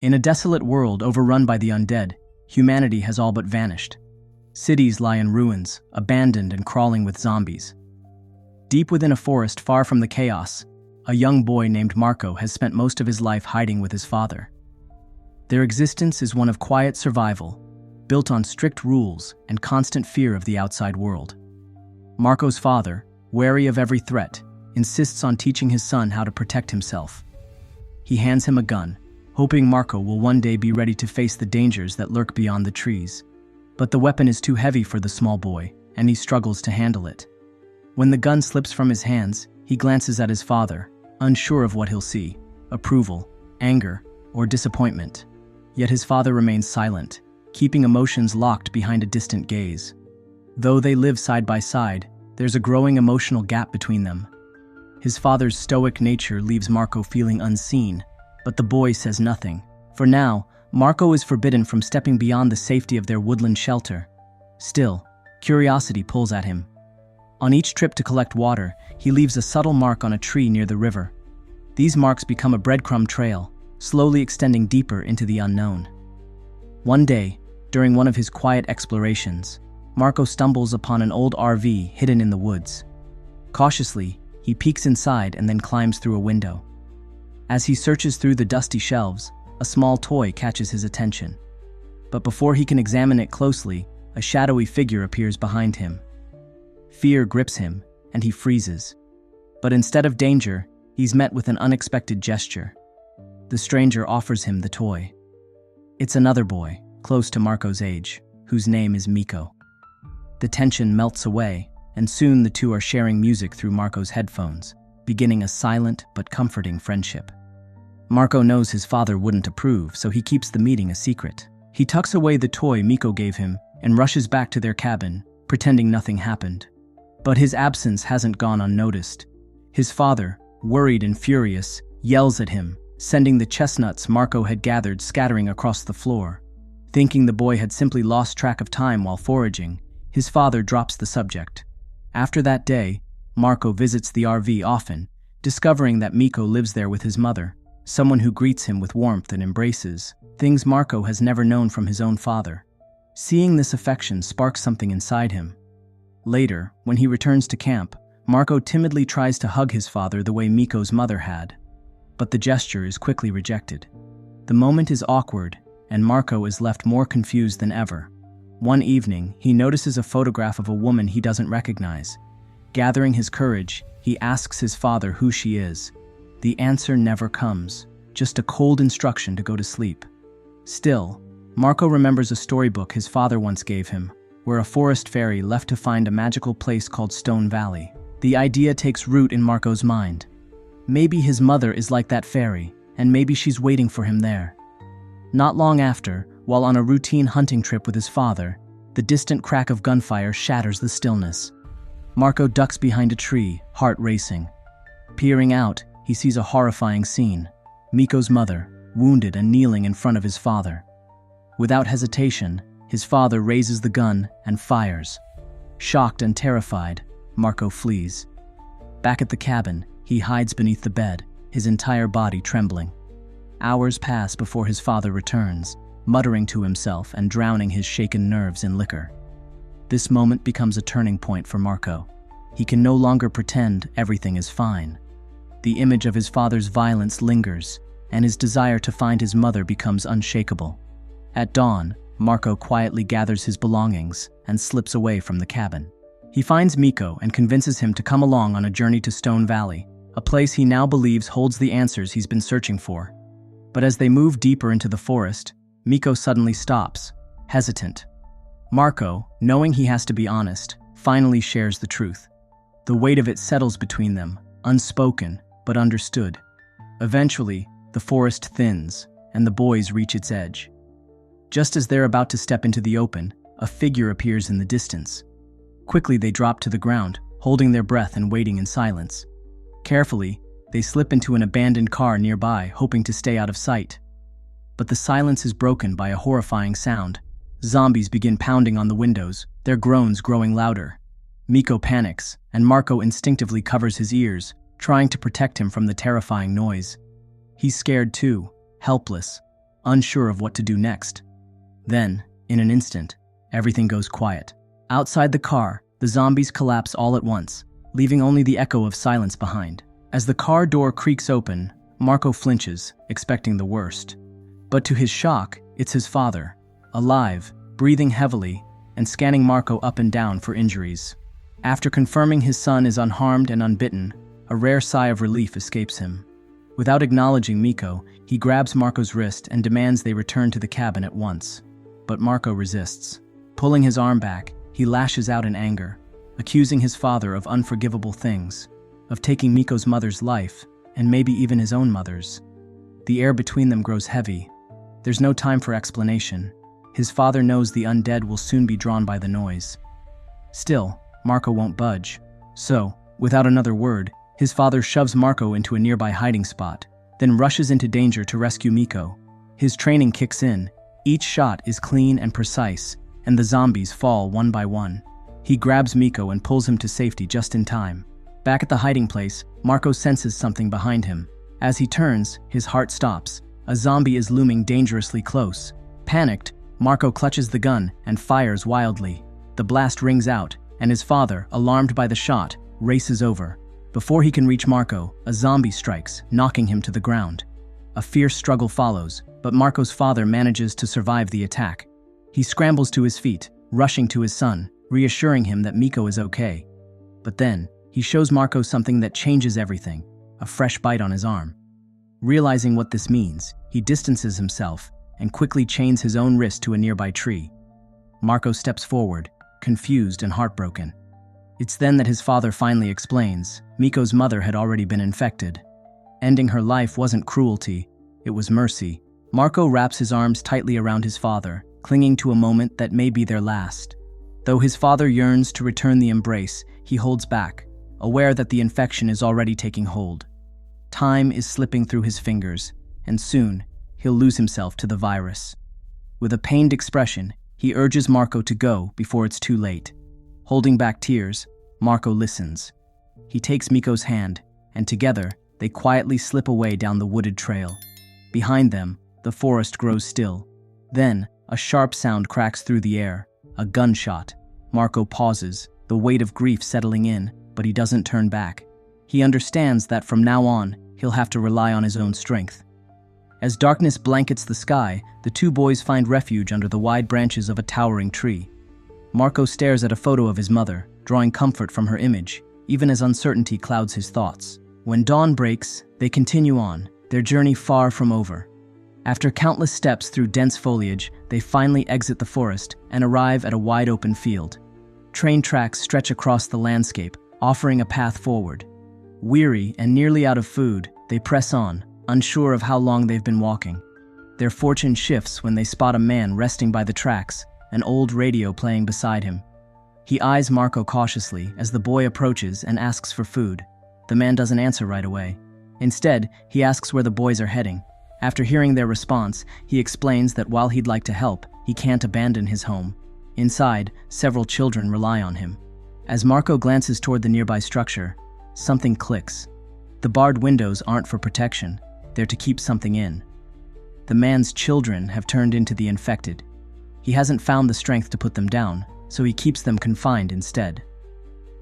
In a desolate world overrun by the undead, humanity has all but vanished. Cities lie in ruins, abandoned and crawling with zombies. Deep within a forest far from the chaos, a young boy named Marco has spent most of his life hiding with his father. Their existence is one of quiet survival, built on strict rules and constant fear of the outside world. Marco's father, wary of every threat, insists on teaching his son how to protect himself. He hands him a gun, hoping Marco will one day be ready to face the dangers that lurk beyond the trees. But the weapon is too heavy for the small boy, and he struggles to handle it. When the gun slips from his hands, he glances at his father, unsure of what he'll see: approval, anger, or disappointment. Yet his father remains silent, keeping emotions locked behind a distant gaze. Though they live side by side, there's a growing emotional gap between them. His father's stoic nature leaves Marco feeling unseen, but the boy says nothing. For now, Marco is forbidden from stepping beyond the safety of their woodland shelter. Still, curiosity pulls at him. On each trip to collect water, he leaves a subtle mark on a tree near the river. These marks become a breadcrumb trail, slowly extending deeper into the unknown. One day, during one of his quiet explorations, Marco stumbles upon an old RV hidden in the woods. Cautiously, he peeks inside and then climbs through a window. As he searches through the dusty shelves, a small toy catches his attention. But before he can examine it closely, a shadowy figure appears behind him. Fear grips him, and he freezes. But instead of danger, he's met with an unexpected gesture. The stranger offers him the toy. It's another boy, close to Marco's age, whose name is Miko. The tension melts away, and soon the two are sharing music through Marco's headphones, beginning a silent but comforting friendship. Marco knows his father wouldn't approve, so he keeps the meeting a secret. He tucks away the toy Miko gave him and rushes back to their cabin, pretending nothing happened. But his absence hasn't gone unnoticed. His father, worried and furious, yells at him, sending the chestnuts Marco had gathered scattering across the floor. Thinking the boy had simply lost track of time while foraging, his father drops the subject. After that day, Marco visits the RV often, discovering that Miko lives there with his mother, someone who greets him with warmth and embraces, things Marco has never known from his own father. Seeing this affection sparks something inside him. Later, when he returns to camp, Marco timidly tries to hug his father the way Miko's mother had. But the gesture is quickly rejected. The moment is awkward, and Marco is left more confused than ever. One evening, he notices a photograph of a woman he doesn't recognize. Gathering his courage, he asks his father who she is. The answer never comes, just a cold instruction to go to sleep. Still, Marco remembers a storybook his father once gave him, where a forest fairy left to find a magical place called Stone Valley. The idea takes root in Marco's mind. Maybe his mother is like that fairy, and maybe she's waiting for him there. Not long after, while on a routine hunting trip with his father, the distant crack of gunfire shatters the stillness. Marco ducks behind a tree, heart racing. Peering out, he sees a horrifying scene. Miko's mother, wounded and kneeling in front of his father. Without hesitation, his father raises the gun and fires. Shocked and terrified, Marco flees. Back at the cabin, he hides beneath the bed, his entire body trembling. Hours pass before his father returns, muttering to himself and drowning his shaken nerves in liquor. This moment becomes a turning point for Marco. He can no longer pretend everything is fine. The image of his father's violence lingers, and his desire to find his mother becomes unshakable. At dawn, Marco quietly gathers his belongings and slips away from the cabin. He finds Miko and convinces him to come along on a journey to Stone Valley, a place he now believes holds the answers he's been searching for. But as they move deeper into the forest, Miko suddenly stops, hesitant. Marco, knowing he has to be honest, finally shares the truth. The weight of it settles between them, unspoken but understood. Eventually, the forest thins, and the boys reach its edge. Just as they're about to step into the open, a figure appears in the distance. Quickly they drop to the ground, holding their breath and waiting in silence. Carefully, they slip into an abandoned car nearby, hoping to stay out of sight. But the silence is broken by a horrifying sound. Zombies begin pounding on the windows, their groans growing louder. Miko panics, and Marco instinctively covers his ears, trying to protect him from the terrifying noise. He's scared too, helpless, unsure of what to do next. Then, in an instant, everything goes quiet. Outside the car, the zombies collapse all at once, leaving only the echo of silence behind. As the car door creaks open, Marco flinches, expecting the worst. But to his shock, it's his father, alive, breathing heavily, and scanning Marco up and down for injuries. After confirming his son is unharmed and unbitten, a rare sigh of relief escapes him. Without acknowledging Miko, he grabs Marco's wrist and demands they return to the cabin at once. But Marco resists. Pulling his arm back, he lashes out in anger, accusing his father of unforgivable things, of taking Miko's mother's life, and maybe even his own mother's. The air between them grows heavy. There's no time for explanation. His father knows the undead will soon be drawn by the noise. Still, Marco won't budge. So, without another word, his father shoves Marco into a nearby hiding spot, then rushes into danger to rescue Miko. His training kicks in. Each shot is clean and precise, and the zombies fall one by one. He grabs Miko and pulls him to safety just in time. Back at the hiding place, Marco senses something behind him. As he turns, his heart stops. A zombie is looming dangerously close. Panicked, Marco clutches the gun and fires wildly. The blast rings out, and his father, alarmed by the shot, races over. Before he can reach Marco, a zombie strikes, knocking him to the ground. A fierce struggle follows, but Marco's father manages to survive the attack. He scrambles to his feet, rushing to his son, reassuring him that Miko is okay. But then, he shows Marco something that changes everything, a fresh bite on his arm. Realizing what this means, he distances himself and quickly chains his own wrist to a nearby tree. Marco steps forward, confused and heartbroken. It's then that his father finally explains Miko's mother had already been infected. Ending her life wasn't cruelty, it was mercy. Marco wraps his arms tightly around his father, clinging to a moment that may be their last. Though his father yearns to return the embrace, he holds back, aware that the infection is already taking hold. Time is slipping through his fingers, and soon, he'll lose himself to the virus. With a pained expression, he urges Marco to go before it's too late. Holding back tears, Marco listens. He takes Miko's hand, and together, they quietly slip away down the wooded trail. Behind them, the forest grows still. Then, a sharp sound cracks through the air, a gunshot. Marco pauses, the weight of grief settling in, but he doesn't turn back. He understands that from now on, he'll have to rely on his own strength. As darkness blankets the sky, the two boys find refuge under the wide branches of a towering tree. Marco stares at a photo of his mother, drawing comfort from her image, even as uncertainty clouds his thoughts. When dawn breaks, they continue on, their journey far from over. After countless steps through dense foliage, they finally exit the forest and arrive at a wide open field. Train tracks stretch across the landscape, offering a path forward. Weary and nearly out of food, they press on, unsure of how long they've been walking. Their fortune shifts when they spot a man resting by the tracks, an old radio playing beside him. He eyes Marco cautiously as the boy approaches and asks for food. The man doesn't answer right away. Instead, he asks where the boys are heading. After hearing their response, he explains that while he'd like to help, he can't abandon his home. Inside, several children rely on him. As Marco glances toward the nearby structure, something clicks. The barred windows aren't for protection, they're to keep something in. The man's children have turned into the infected. He hasn't found the strength to put them down, so he keeps them confined instead.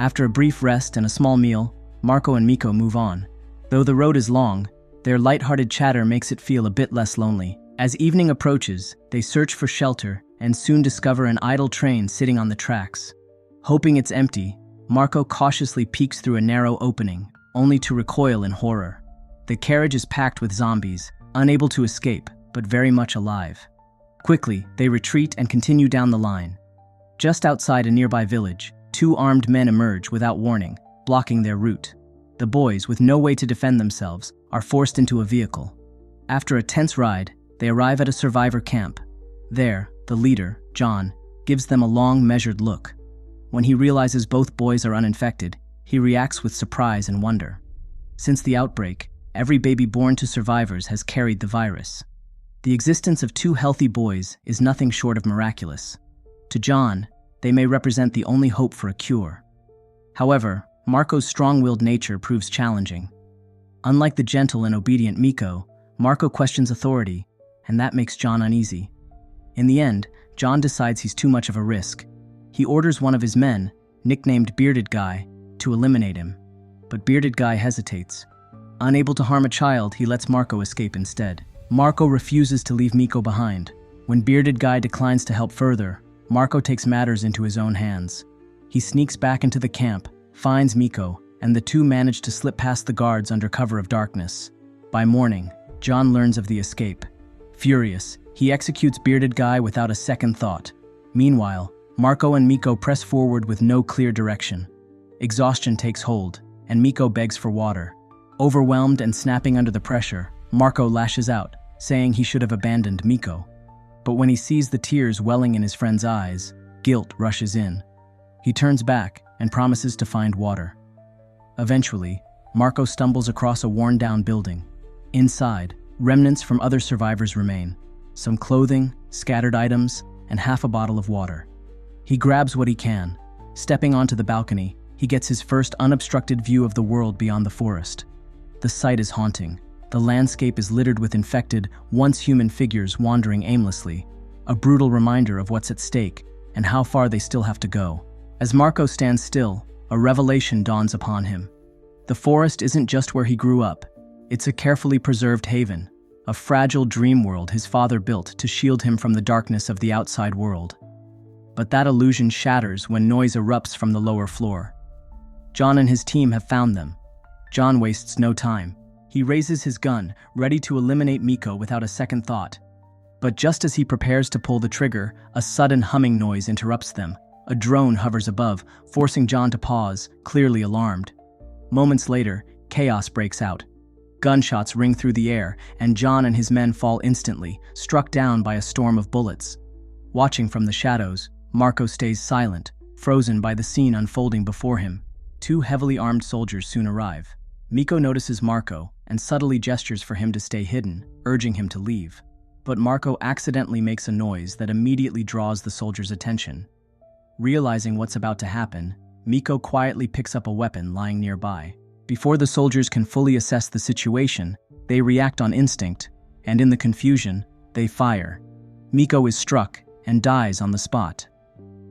After a brief rest and a small meal, Marco and Miko move on. Though the road is long, their light-hearted chatter makes it feel a bit less lonely. As evening approaches, they search for shelter and soon discover an idle train sitting on the tracks. Hoping it's empty, Marco cautiously peeks through a narrow opening, only to recoil in horror. The carriage is packed with zombies, unable to escape, but very much alive. Quickly, they retreat and continue down the line. Just outside a nearby village, two armed men emerge without warning, blocking their route. The boys, with no way to defend themselves, are forced into a vehicle. After a tense ride, they arrive at a survivor camp. There, the leader, John, gives them a long, measured look. When he realizes both boys are uninfected, he reacts with surprise and wonder. Since the outbreak, every baby born to survivors has carried the virus. The existence of two healthy boys is nothing short of miraculous. To John, they may represent the only hope for a cure. However, Marco's strong-willed nature proves challenging. Unlike the gentle and obedient Miko, Marco questions authority and that makes John uneasy. In the end, John decides he's too much of a risk. He orders one of his men, nicknamed Bearded Guy, to eliminate him. But Bearded Guy hesitates. Unable to harm a child, he lets Marco escape instead. Marco refuses to leave Miko behind. When Bearded Guy declines to help further, Marco takes matters into his own hands. He sneaks back into the camp, finds Miko, and the two manage to slip past the guards under cover of darkness. By morning, John learns of the escape. Furious, he executes Bearded Guy without a second thought. Meanwhile, Marco and Miko press forward with no clear direction. Exhaustion takes hold, and Miko begs for water. Overwhelmed and snapping under the pressure, Marco lashes out, saying he should have abandoned Miko. But when he sees the tears welling in his friend's eyes, guilt rushes in. He turns back and promises to find water. Eventually, Marco stumbles across a worn-down building. Inside, remnants from other survivors remain. Some clothing, scattered items, and half a bottle of water. He grabs what he can. Stepping onto the balcony, he gets his first unobstructed view of the world beyond the forest. The sight is haunting. The landscape is littered with infected, once-human figures wandering aimlessly, a brutal reminder of what's at stake and how far they still have to go. As Marco stands still, a revelation dawns upon him. The forest isn't just where he grew up. It's a carefully preserved haven, a fragile dream world his father built to shield him from the darkness of the outside world. But that illusion shatters when noise erupts from the lower floor. John and his team have found them. John wastes no time. He raises his gun, ready to eliminate Miko without a second thought. But just as he prepares to pull the trigger, a sudden humming noise interrupts them. A drone hovers above, forcing John to pause, clearly alarmed. Moments later, chaos breaks out. Gunshots ring through the air, and John and his men fall instantly, struck down by a storm of bullets. Watching from the shadows, Marco stays silent, frozen by the scene unfolding before him. Two heavily armed soldiers soon arrive. Miko notices Marco and subtly gestures for him to stay hidden, urging him to leave. But Marco accidentally makes a noise that immediately draws the soldiers' attention. Realizing what's about to happen, Miko quietly picks up a weapon lying nearby. Before the soldiers can fully assess the situation, they react on instinct, and in the confusion, they fire. Miko is struck and dies on the spot.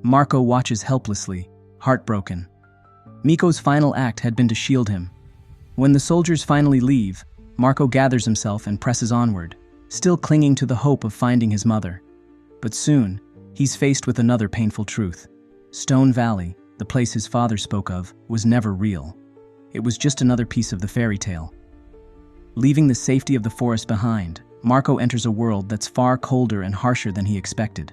Marco watches helplessly, heartbroken. Miko's final act had been to shield him. When the soldiers finally leave, Marco gathers himself and presses onward, still clinging to the hope of finding his mother. But soon, he's faced with another painful truth. Stone Valley, the place his father spoke of, was never real. It was just another piece of the fairy tale. Leaving the safety of the forest behind, Marco enters a world that's far colder and harsher than he expected.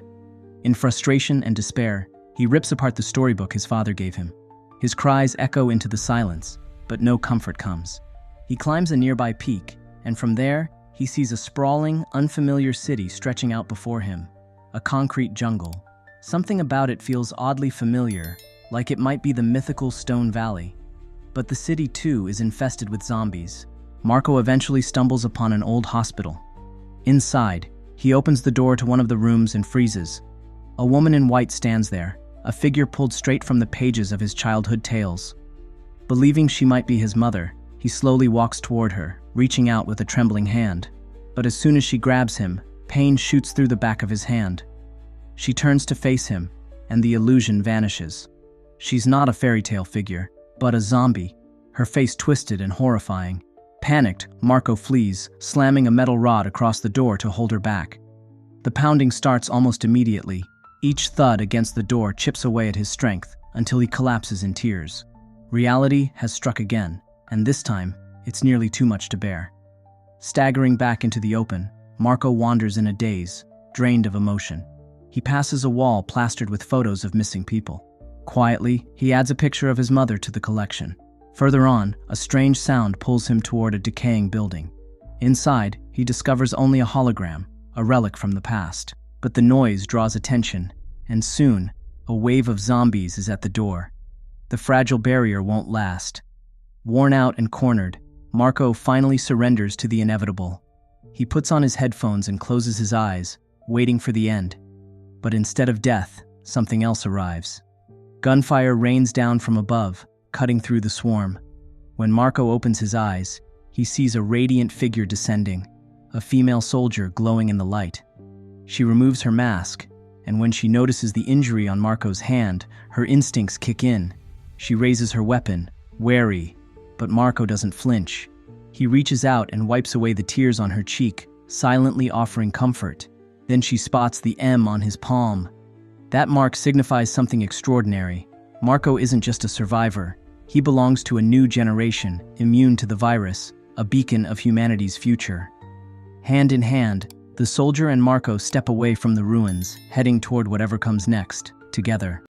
In frustration and despair, he rips apart the storybook his father gave him. His cries echo into the silence, but no comfort comes. He climbs a nearby peak, and from there, he sees a sprawling, unfamiliar city stretching out before him. A concrete jungle. Something about it feels oddly familiar, like it might be the mythical Stone Valley. But the city, too, is infested with zombies. Marco eventually stumbles upon an old hospital. Inside, he opens the door to one of the rooms and freezes. A woman in white stands there, a figure pulled straight from the pages of his childhood tales. Believing she might be his mother, he slowly walks toward her, reaching out with a trembling hand. But as soon as she grabs him, pain shoots through the back of his hand. She turns to face him, and the illusion vanishes. She's not a fairy tale figure, but a zombie, her face twisted and horrifying. Panicked, Marco flees, slamming a metal rod across the door to hold her back. The pounding starts almost immediately. Each thud against the door chips away at his strength until he collapses in tears. Reality has struck again, and this time, it's nearly too much to bear. Staggering back into the open, Marco wanders in a daze, drained of emotion. He passes a wall plastered with photos of missing people. Quietly, he adds a picture of his mother to the collection. Further on, a strange sound pulls him toward a decaying building. Inside, he discovers only a hologram, a relic from the past. But the noise draws attention, and soon, a wave of zombies is at the door. The fragile barrier won't last. Worn out and cornered, Marco finally surrenders to the inevitable. He puts on his headphones and closes his eyes, waiting for the end. But instead of death, something else arrives. Gunfire rains down from above, cutting through the swarm. When Marco opens his eyes, he sees a radiant figure descending, a female soldier glowing in the light. She removes her mask, and when she notices the injury on Marco's hand, her instincts kick in. She raises her weapon, wary, but Marco doesn't flinch. He reaches out and wipes away the tears on her cheek, silently offering comfort. Then she spots the M on his palm. That mark signifies something extraordinary. Marco isn't just a survivor. He belongs to a new generation, immune to the virus, a beacon of humanity's future. Hand in hand, the soldier and Marco step away from the ruins, heading toward whatever comes next, together.